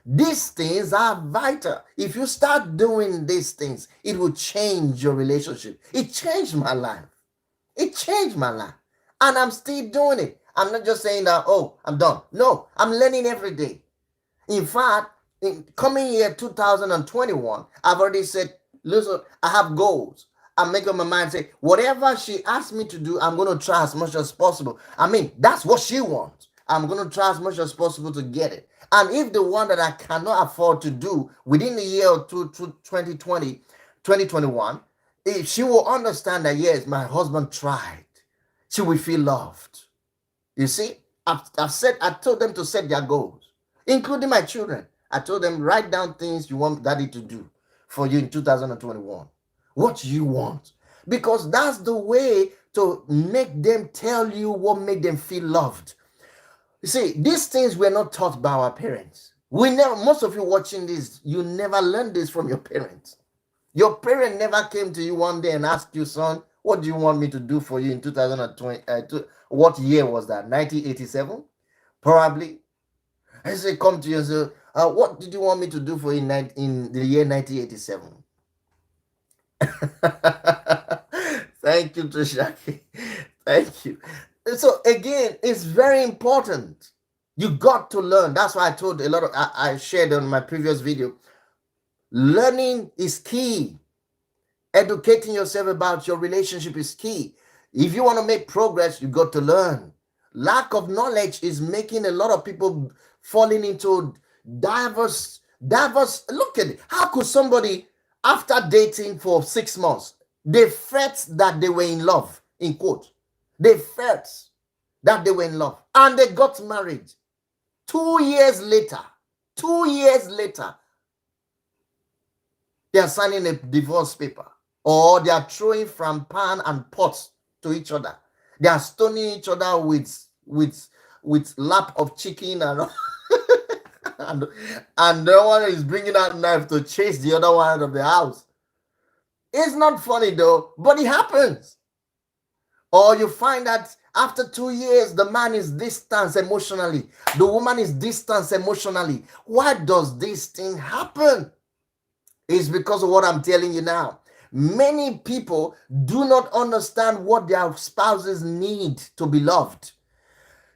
These things are vital. If you start doing these things, it will change your relationship. It changed my life. It changed my life. And I'm still doing it. I'm not just saying that, oh, I'm done. No, I'm learning every day. In fact, in coming year 2021, I've already said, listen, I have goals. I'm making my mind say, whatever she asks me to do, I'm going to try as much as possible. I mean, that's what she wants. I'm going to try as much as possible to get it. And if the one that I cannot afford to do within the year of 2020, 2021, if she will understand that, yes, my husband tried, she will feel loved. You see, I told them to set their goals, including my children. I told them, write down things you want daddy to do for you in 2021. What you want. Because that's the way to make them tell you what made them feel loved. You see, these things were not taught by our parents. Most of you watching this, you never learned this from your parents. Your parent never came to you one day and asked you, son, what do you want me to do for you in 2020? What year was that? 1987? Probably. I say, come to you and say, what did you want me to do for you in the year 1987? Thank you, Trishaki. Thank you. So again, it's very important. You got to learn. That's why I told a lot of, I shared on my previous video. Learning is key. Educating yourself about your relationship is key. If you want to make progress, you got to learn. Lack of knowledge is making a lot of people falling into diverse. Look at it. How could somebody, after dating for 6 months, they felt that they were in love, in quote. They felt that they were in love and they got married. 2 years later, they are signing a divorce paper, or they are throwing from pan and pots to each other. They are stoning each other with lap of chicken and and the one is bringing out knife to chase the other one out of the house. It's not funny though, but it happens. Or you find that after 2 years, the man is distant emotionally, the woman is distant emotionally. Why does this thing happen? It's because of what I'm telling you now. Many people do not understand what their spouses need to be loved.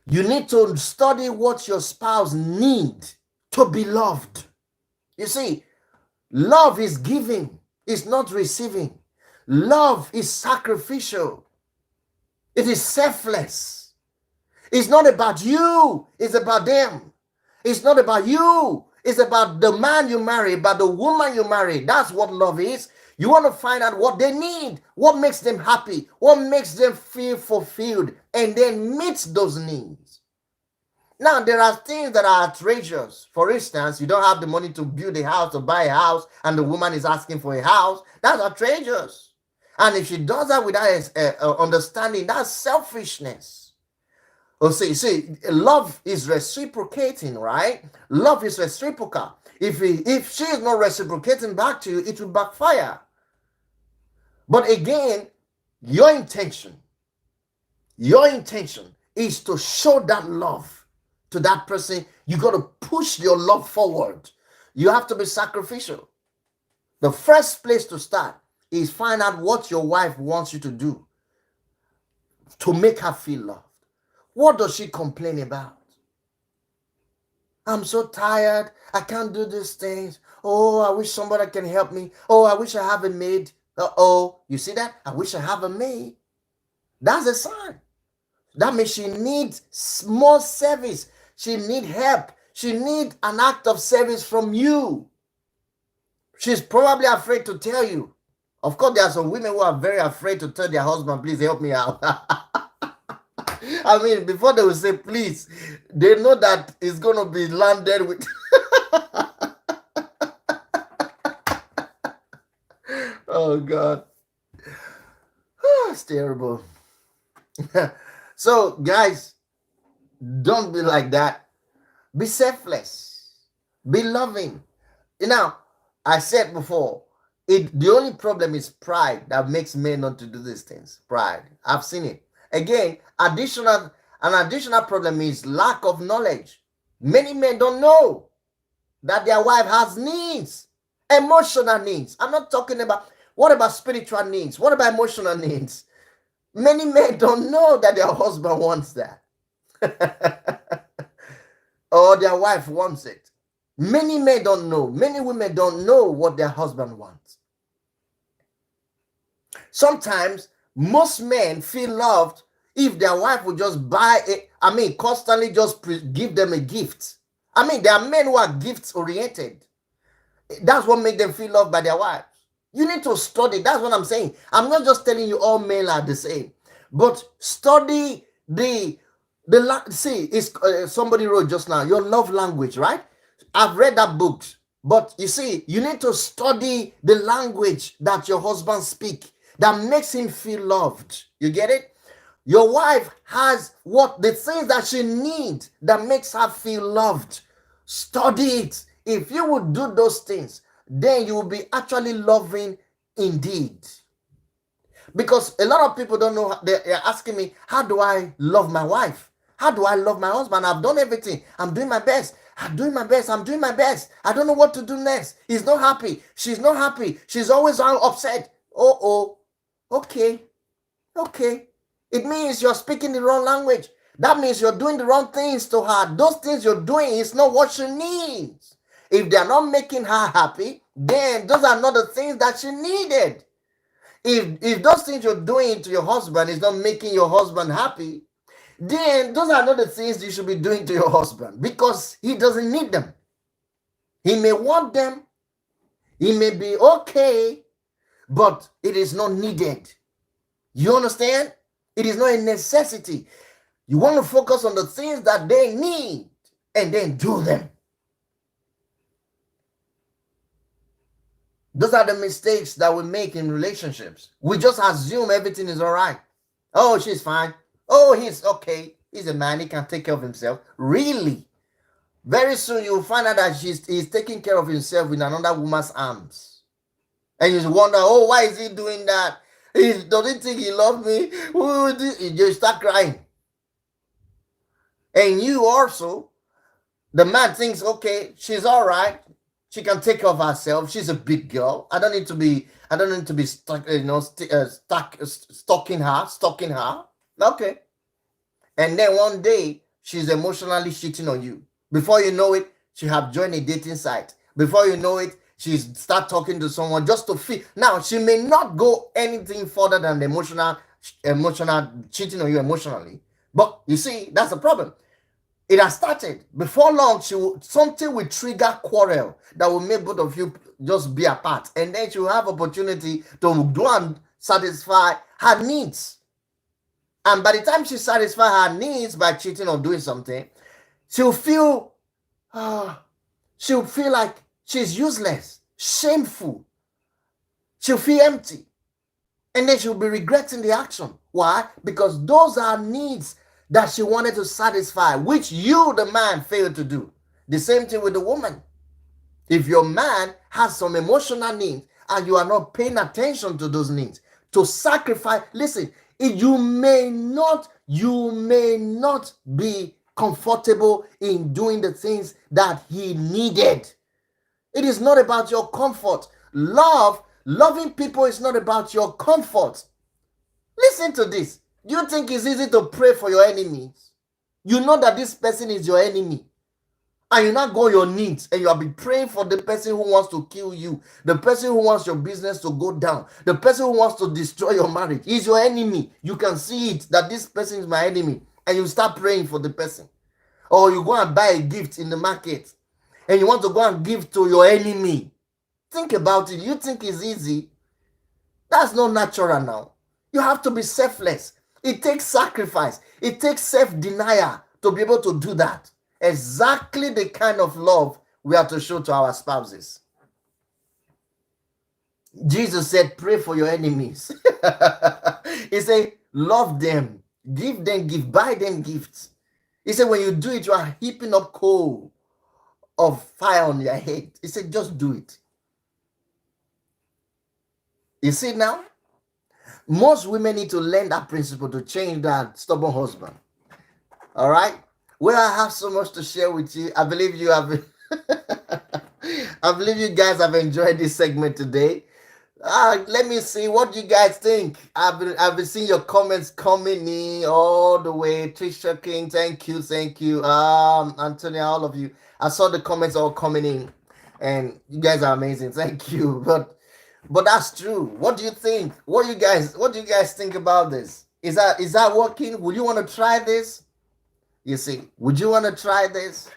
You need to study what your spouse needs to be loved. You see, love is giving, it's not receiving. Love is sacrificial, it is selfless. It's not about you, it's about them. It's not about you, it's about the man you marry, about the woman you marry. That's what love is. You want to find out what they need, what makes them happy, what makes them feel fulfilled, and then meet those needs. Now, there are things that are outrageous. For instance, you don't have the money to build a house, to buy a house, and the woman is asking for a house. That's outrageous. And if she does that without understanding, that's selfishness. Oh, see, love is reciprocating, right? Love is reciprocal. If she is not reciprocating back to you, it will backfire. But again, your intention is to show that love to that person. You got to push your love forward. You have to be sacrificial. The first place to start is find out what your wife wants you to do to make her feel loved. What does she complain about? I'm so tired. I can't do these things. Oh, I wish somebody can help me. Oh, I wish I have a maid. Uh-oh, you see that? I wish I have a maid. That's a sign. That means she needs more service. She needs help. She needs an act of service from you. She's probably afraid to tell you. Of course, there are some women who are very afraid to tell their husband, please help me out. I mean, before they will say please, they know that it's going to be landed with... Oh, God. It's terrible. So, guys, don't be like that. Be selfless. Be loving. You know, I said before, the only problem is pride that makes men not to do these things. Pride. I've seen it. Again, an additional problem is lack of knowledge. Many men don't know that their wife has needs, emotional needs. I'm not talking about, what about spiritual needs? What about emotional needs? Many men don't know that their husband wants that. Or their wife wants it. Many men don't know. Many women don't know what their husband wants. Sometimes most men feel loved if their wife would just buy it. I mean, constantly just give them a gift. I mean, there are men who are gifts oriented. That's what makes them feel loved by their wives. You need to study. That's what I'm saying. I'm not just telling you all men are the same, but study somebody wrote just now, your love language, right? I've read that book, but you see, you need to study the language that your husband speaks that makes him feel loved. You get it? Your wife has the things that she needs that makes her feel loved. Study it. If you would do those things, then you will be actually loving indeed. Because a lot of people don't know. They're asking me, how do I love my wife? How do I love my husband? I've done everything. I'm doing my best. I'm doing my best. I don't know what to do next. He's not happy. She's not happy. She's always upset. Oh, okay. It means you're speaking the wrong language. That means you're doing the wrong things to her. Those things you're doing is not what she needs. If they're not making her happy, then those are not the things that she needed. If those things you're doing to your husband is not making your husband happy, then those are not the things you should be doing to your husband, because he doesn't need them. He may want them. He may be okay, but it is not needed. You understand? It is not a necessity. You want to focus on the things that they need and then do them. Those are the mistakes that we make in relationships. We just assume everything is all right. Oh, she's fine. Oh, he's okay. He's a man. He can take care of himself. Really? Very soon you'll find out that he's taking care of himself in another woman's arms. And you wonder, oh, why is he doing that? He doesn't think he loves me. You start crying. And you also, the man thinks, okay, she's all right. She can take care of herself. She's a big girl. I don't need to be stuck, stalking her. Okay. And then one day, she's emotionally cheating on you. Before you know it, she have joined a dating site. Before you know it, she's start talking to someone just to feel. Now, she may not go anything further than the emotional cheating on you emotionally. But you see, that's the problem. It has started. Before long, something will trigger quarrel that will make both of you just be apart. And then she will have opportunity to go and satisfy her needs. And by the time she satisfies her needs by cheating or doing something, she'll feel uh, she'll feel like she's useless, shameful. She'll feel empty. And then she'll be regretting the action. Why? Because those are needs that she wanted to satisfy, which you, the man, failed to do. The same thing with the woman. If your man has some emotional needs and you are not paying attention to those needs, to sacrifice, listen, you may not be comfortable in doing the things that he needed. It is not about your comfort. Loving people is not about your comfort. Listen to this. Do you think it's easy to pray for your enemies? You know that this person is your enemy. And you not go on your knees and you have been praying for the person who wants to kill you, the person who wants your business to go down, the person who wants to destroy your marriage. He's your enemy. You can see it that this person is my enemy. And you start praying for the person. Or you go and buy a gift in the market and you want to go and give to your enemy. Think about it. You think it's easy? That's not natural now. You have to be selfless. It takes sacrifice. It takes self-denial to be able to do that. Exactly the kind of love we have to show to our spouses. Jesus said, pray for your enemies. He said, love them, give, buy them gifts. He said, when you do it, you are heaping up coal of fire on your head. He said, just do it. You see now? Most women need to learn that principle to change that stubborn husband. All right? Well, I have so much to share with you. I believe you have. I believe you guys have enjoyed this segment today. Let me see what you guys think. I've been seeing your comments coming in all the way. Trisha King, thank you. Antonia, all of you. I saw the comments all coming in, and you guys are amazing. Thank you. But that's true. What do you think? What do you guys think about this? Is that working? Would you want to try this? You see, would you want to try this?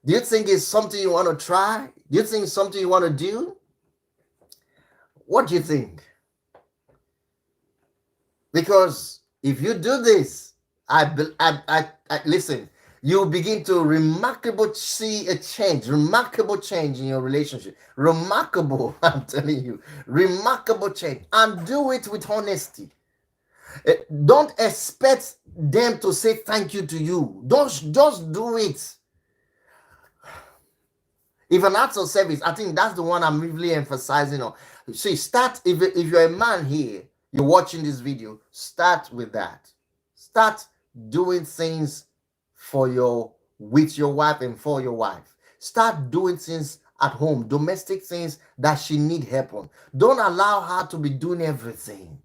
Do you think it's something you want to try? Do you think it's something you want to do? What do you think? Because if you do this, I listen, you begin to see a remarkable change in your relationship. Remarkable, I'm telling you, remarkable change. And do it with honesty. Don't expect them to say thank you to you. Just do it. If an act of service, I think that's the one I'm really emphasizing on. See, start if you're a man here, you're watching this video, start with that. Start doing things with your wife and for your wife. Start doing things at home, domestic things that she need help on. Don't allow her to be doing everything.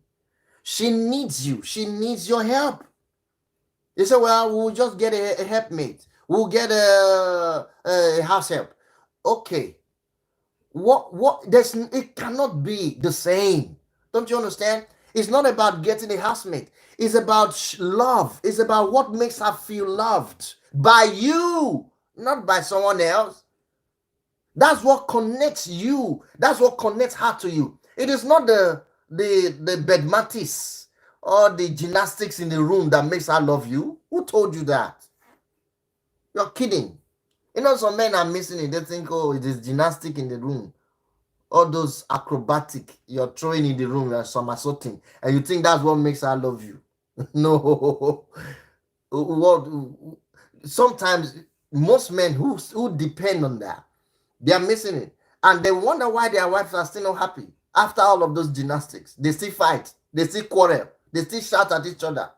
She needs you. She needs your help. You say, well, we'll just get a helpmate. We'll get a house help. Okay. It cannot be the same. Don't you understand? It's not about getting a housemate. It's about love. It's about what makes her feel loved by you, not by someone else. That's what connects you. That's what connects her to you. It is not the bedmatis or the gymnastics in the room that makes her love you. Who told you that? You're kidding. You know, some men are missing it. They think, oh, it is gymnastic in the room. All those acrobatic you're throwing in the room, you're somersaulting, and you think that's what makes her love you. No. Sometimes most men who depend on that, they are missing it. And they wonder why their wives are still not happy. After all of those gymnastics, they still fight, they still quarrel, they still shout at each other.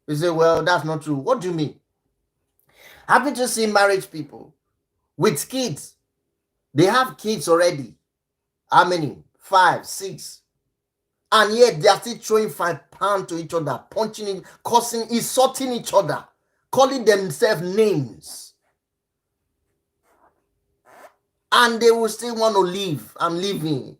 You say, well, that's not true. What do you mean? Haven't you seen marriage people with kids? They have kids already. How many? 5, 6. And yet they are still throwing 5 pounds to each other, punching, cursing, insulting each other, calling themselves names. And they will still want to live and living.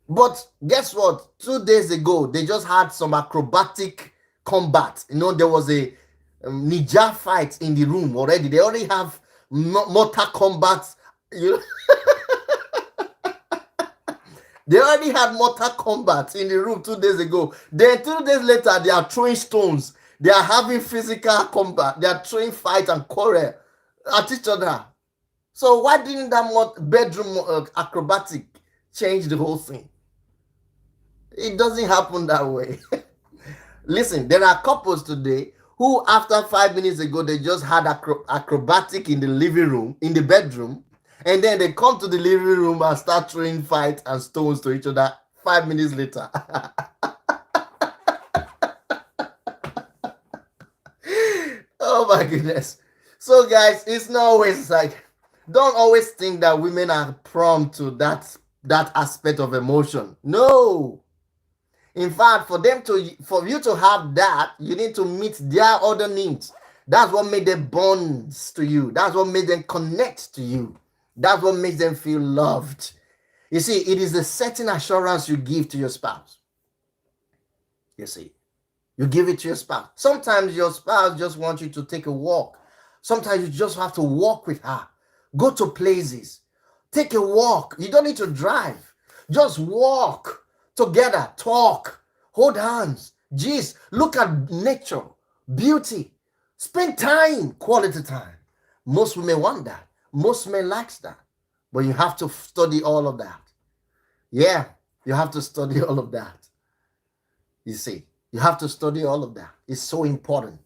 But guess what? 2 days ago, they just had some acrobatic combat. There was a ninja fight in the room already. They already have mortal combat. You know, they already had mortal combat in the room 2 days ago. Then 2 days later, they are throwing stones. They are having physical combat. They are throwing fight and quarrel at each other. So why didn't that bedroom acrobatic change the whole thing? It doesn't happen that way. Listen, there are couples today who, after 5 minutes ago, they just had acrobatic in the living room, in the bedroom, and then they come to the living room and start throwing fight and stones to each other 5 minutes later. Oh my goodness. So guys, it's not always like, don't always think that women are prone to that aspect of emotion. No. In fact, for you to have that, you need to meet their other needs. That's what made them bonds to you. That's what made them connect to you. That's what makes them feel loved. You see, it is a certain assurance you give to your spouse. You see, you give it to your spouse. Sometimes your spouse just wants you to take a walk. Sometimes you just have to walk with her. Go to places. Take a walk. You don't need to drive. Just walk together. Talk. Hold hands. Geez, look at nature. Beauty. Spend time. Quality time. Most women want that. Most men likes that. But you have to study all of that. Yeah, you have to study all of that. You see, you have to study all of that. It's so important.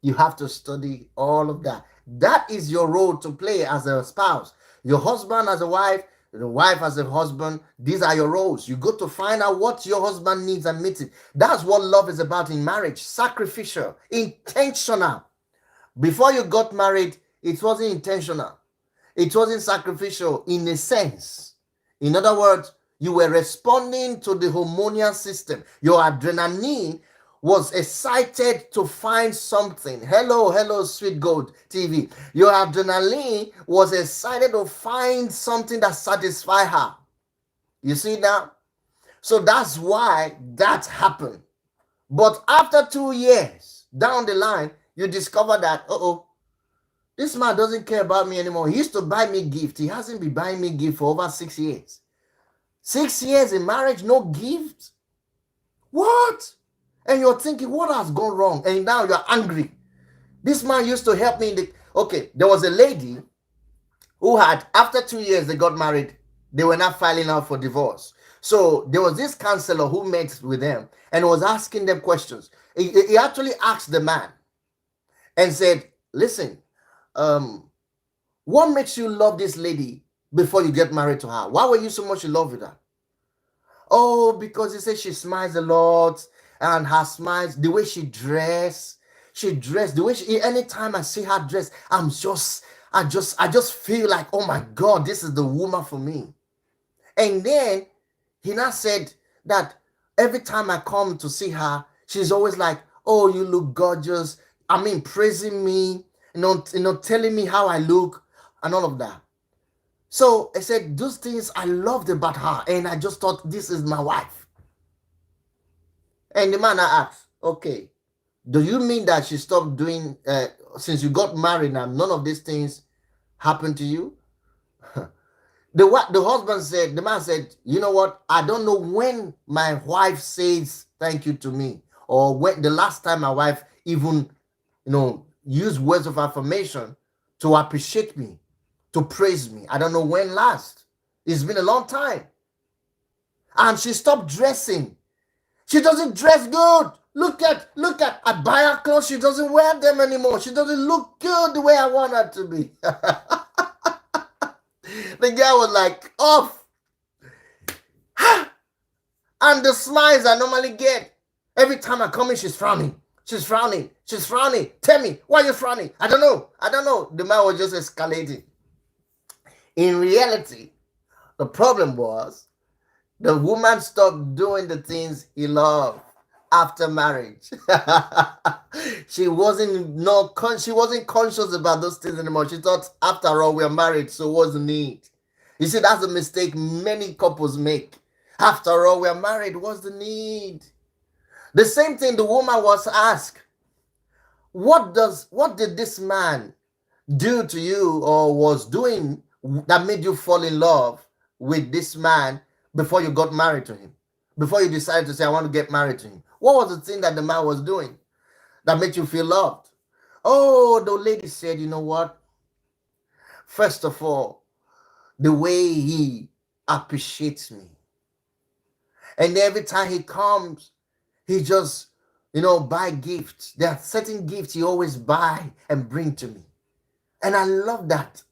You have to study all of that. That is your role to play as a spouse. Your husband as a wife, the wife as a husband, these are your roles. You go to find out what your husband needs and meet it. That's what love is about in marriage. Sacrificial, intentional. Before you got married, it wasn't intentional. It wasn't sacrificial in a sense. In other words, you were responding to the hormonal system. Your adrenaline was excited to find something. Hello, Sweet Gold TV. Your adrenaline was excited to find something that satisfied her. You see now? So that's why that happened. But after 2 years down the line, you discover that, this man doesn't care about me anymore. He used to buy me gift. He hasn't been buying me gift for over 6 years. 6 years in marriage, no gift? What? And you're thinking, what has gone wrong? And now you're angry. This man used to help me. There was a lady who had, after 2 years, they got married. They were not filing out for divorce. So there was this counselor who met with them and was asking them questions. He actually asked the man and said, listen, what makes you love this lady before you get married to her? Why were you so much in love with her? Oh, because he said she smiles a lot, and her smiles, the way she dress, the way anytime I see her dress, I just feel like, oh my God, this is the woman for me. And then he now said that every time I come to see her, she's always like, oh, you look gorgeous. I mean, praising me, telling me how I look and all of that. So I said, those things I loved about her, and I just thought, this is my wife. And the man asked, okay, do you mean that she stopped doing, since you got married now, none of these things happened to you? The man said, you know what? I don't know when my wife says thank you to me, or when the last time my wife even, used words of affirmation to appreciate me, to praise me. I don't know when last. It's been a long time. And she stopped dressing. She doesn't dress good. Look at, I buy her clothes. She doesn't wear them anymore. She doesn't look good the way I want her to be. The guy was like, off. And the smiles I normally get, every time I come in, she's frowning. She's frowning. She's frowning. Tell me, why are you frowning? I don't know. I don't know. The man was just escalating. In reality, the problem was the woman stopped doing the things he loved after marriage. She wasn't conscious about those things anymore. She thought, after all, we're married, so what's the need? You see, that's a mistake many couples make. After all, we're married, what's the need? The same thing the woman was asked. What did this man do to you or was doing that made you fall in love with this man before you got married to him? Before you decided to say, I want to get married to him. What was the thing that the man was doing that made you feel loved? Oh, the lady said, you know what? First of all, the way he appreciates me. And every time he comes, he just, buy gifts. There are certain gifts he always buy and bring to me. And I love that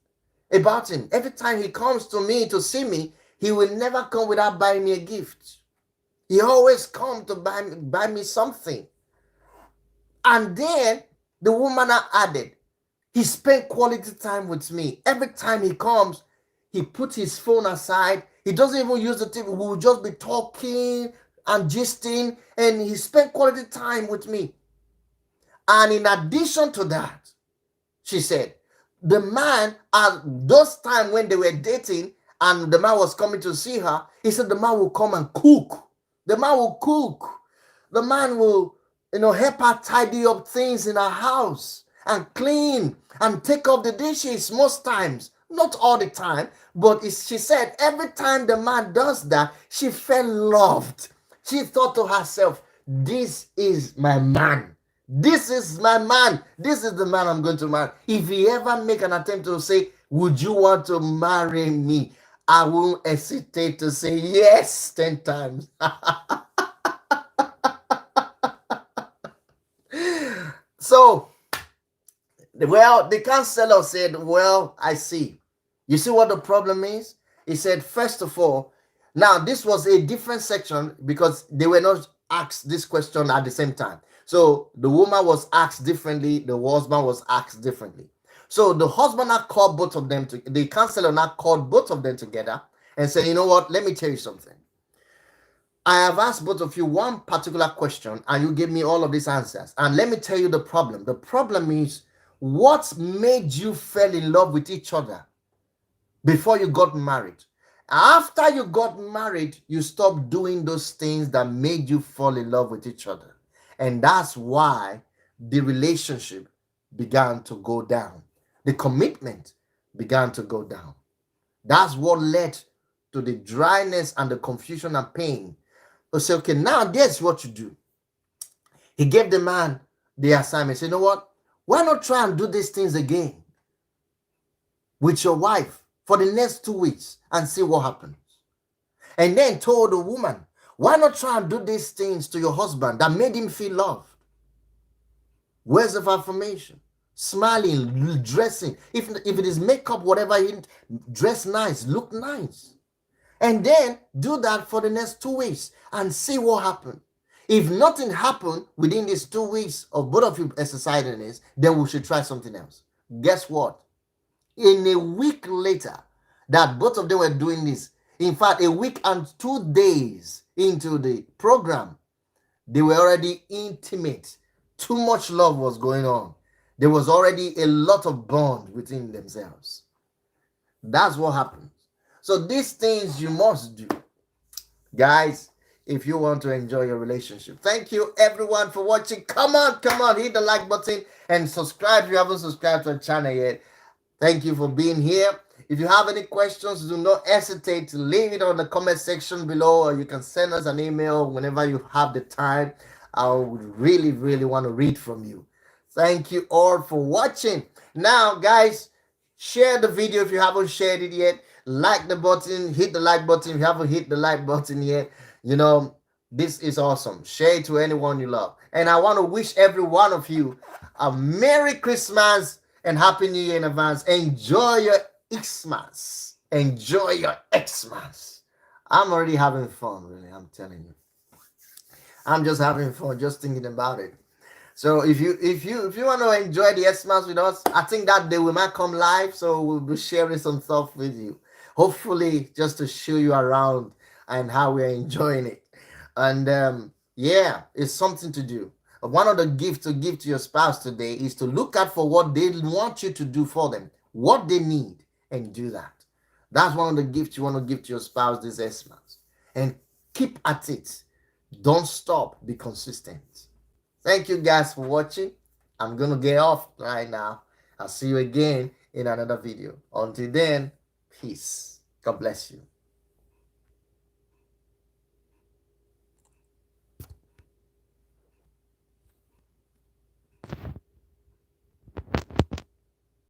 about him. Every time he comes to me to see me, he will never come without buying me a gift. He always comes to buy me something. And then the woman added, he spent quality time with me. Every time he comes, he puts his phone aside. He doesn't even use the TV. We will just be talking and gisting, and he spent quality time with me. And in addition to that, she said, the man, at those times when they were dating and the man was coming to see her, he said the man will come and cook. The man will cook. The man will, help her tidy up things in her house and clean and take up the dishes most times. Not all the time, but she said every time the man does that, she felt loved. She thought to herself, this is my man. This is my man. This is the man I'm going to marry. If he ever make an attempt to say, would you want to marry me? I won't hesitate to say yes 10 times. So, the counselor said, well, I see. You see what the problem is? He said, first of all, now this was a different section because they were not asked this question at the same time. So the woman was asked differently, the husband was asked differently. So the husband now called both of them, the counselor now called both of them together and said, you know what, let me tell you something. I have asked both of you one particular question and you gave me all of these answers. And let me tell you the problem. The problem is what made you fall in love with each other before you got married. After you got married, you stopped doing those things that made you fall in love with each other. And that's why the relationship began to go down. The commitment began to go down. That's what led to the dryness and the confusion and pain. So say, okay, now guess what you do. He gave the man the assignment. Say, you know what? Why not try and do these things again with your wife for the next 2 weeks and see what happens? And then told the woman, why not try and do these things to your husband that made him feel loved? Words of affirmation, smiling, dressing. If it is makeup, whatever, dress nice, look nice. And then do that for the next 2 weeks and see what happens. If nothing happened within these 2 weeks of both of you exercising this, then we should try something else. Guess what? In a week later that both of them were doing this, in fact, a week and 2 days into the program, they were already intimate. Too much love was going on. There was already a lot of bond within themselves. That's what happens. So these things you must do, guys, if you want to enjoy your relationship. Thank you everyone for watching. Come on, hit the like button and subscribe if you haven't subscribed to the channel yet. Thank you for being here. If you have any questions, do not hesitate to leave it on the comment section below, or you can send us an email whenever you have the time. I would really, really want to read from you. Thank you all for watching. Now, guys, share the video if you haven't shared it yet. Like the button, hit the like button if you haven't hit the like button yet. This is awesome. Share it to anyone you love. And I want to wish every one of you a Merry Christmas and Happy New Year in advance. Enjoy your Xmas. Enjoy your Xmas. I'm already having fun, really. I'm telling you, I'm just having fun, just thinking about it. So if you want to enjoy the Xmas with us, I think that day we might come live, so we'll be sharing some stuff with you. Hopefully, just to show you around and how we're enjoying it. And yeah, it's something to do. One of the gifts to give to your spouse today is to look out for what they want you to do for them, what they need, and do that. That's one of the gifts you want to give to your spouse this Xmas. And keep at it. Don't stop. Be consistent. Thank you guys for watching. I'm gonna get off right now. I'll see you again in another video. Until then, peace. God bless you.